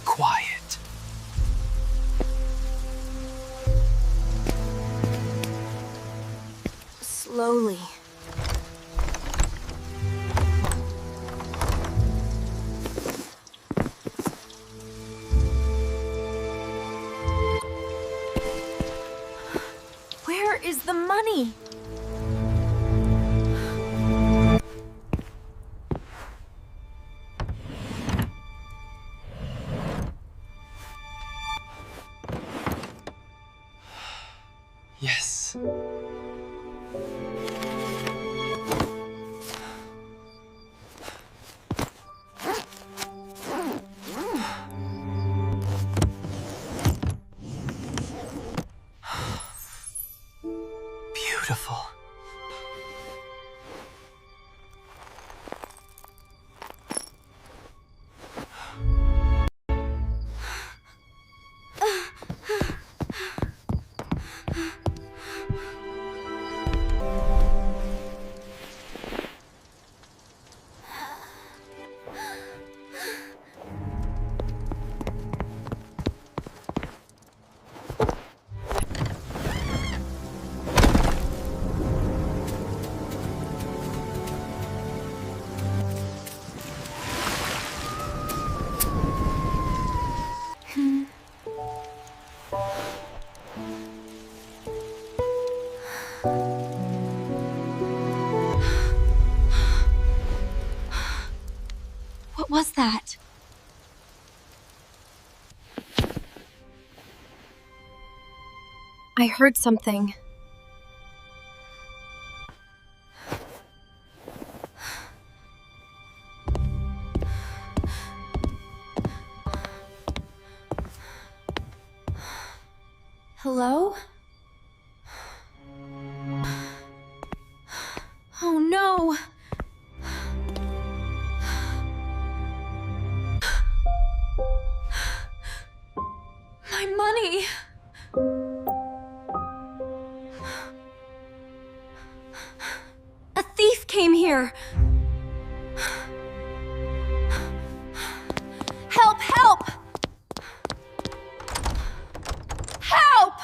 quiet. Slowly. Where is the money? Yes. Beautiful. What was that? I heard something. Hello? Oh no! My money! A thief came here! Help! Help! Help!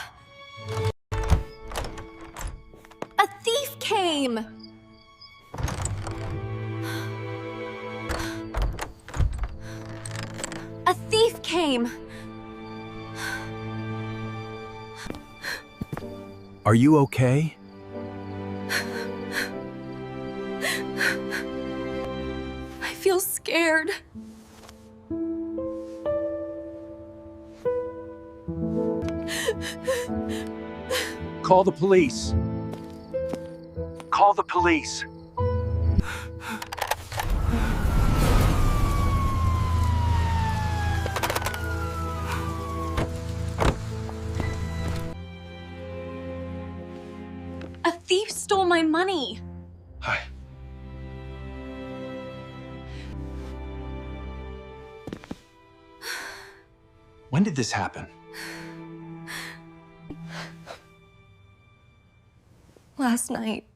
A thief came! A thief came! Are you okay? I feel scared. Call the police. Call the police. A thief stole my money. Hi. When did this happen? Last night.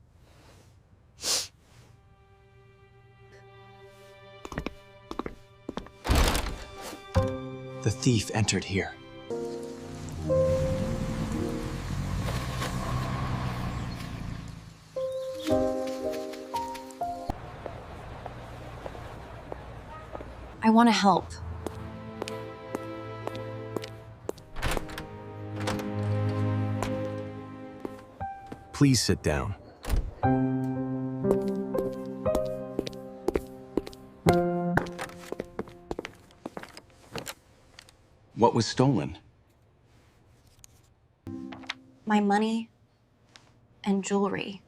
The thief entered here. I want to help. Please sit down. What was stolen? My money and jewelry.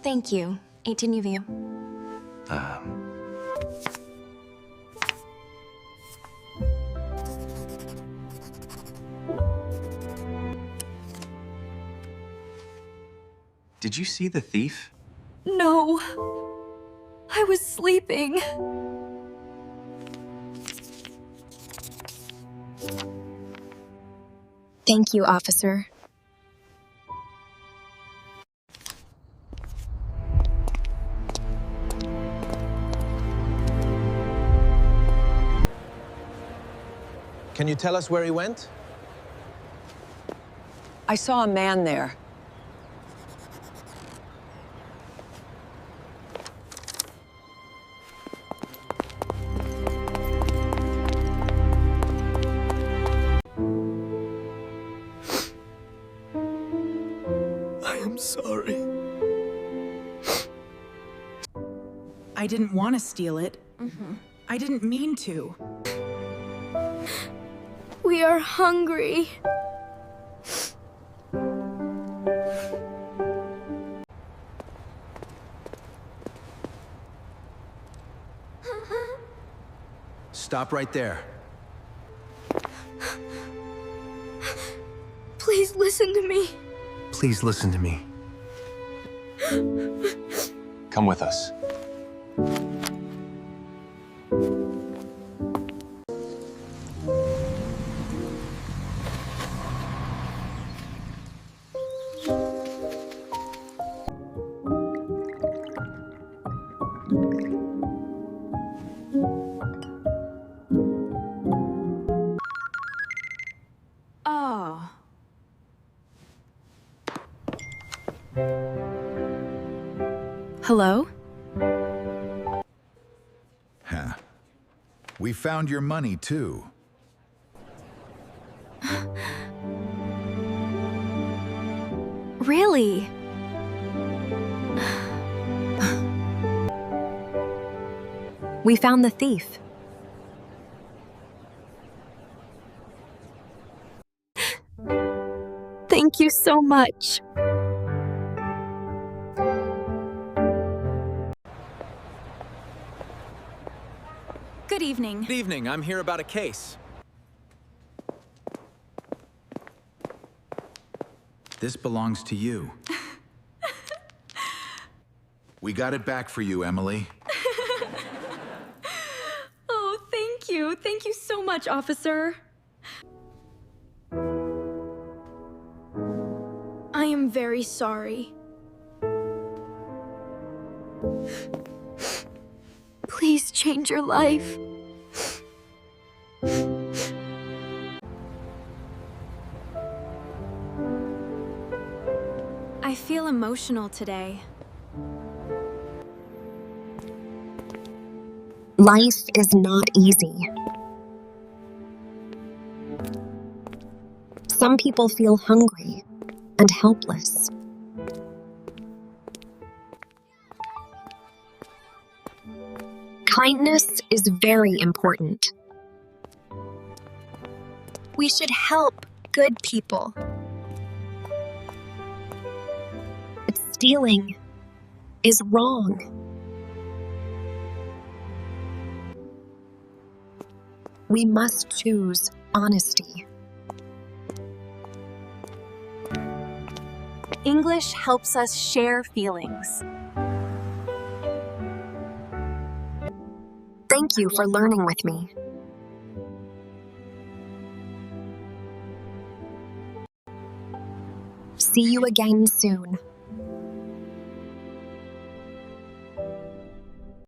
Thank you. 18 UV. Did you see the thief? No. I was sleeping. Thank you, officer. Can you tell us where he went? I saw a man there. I am sorry. I didn't want to steal it. I didn't mean to. We are hungry. Stop right there. Please listen to me. Please listen to me. Come with us. Oh. Hello? Huh. We found your money, too. Really? We found the thief. Thank you so much. Good evening. Good evening. I'm here about a case. This belongs to you. We got it back for you, Emily. Oh, thank you. Thank you so much, officer. I am very sorry. Please change your life. I feel emotional today. Life is not easy. Some people feel hungry and helpless. Kindness is very important. We should help good people. But stealing is wrong. We must choose honesty. English helps us share feelings. Thank you for learning with me. See you again soon.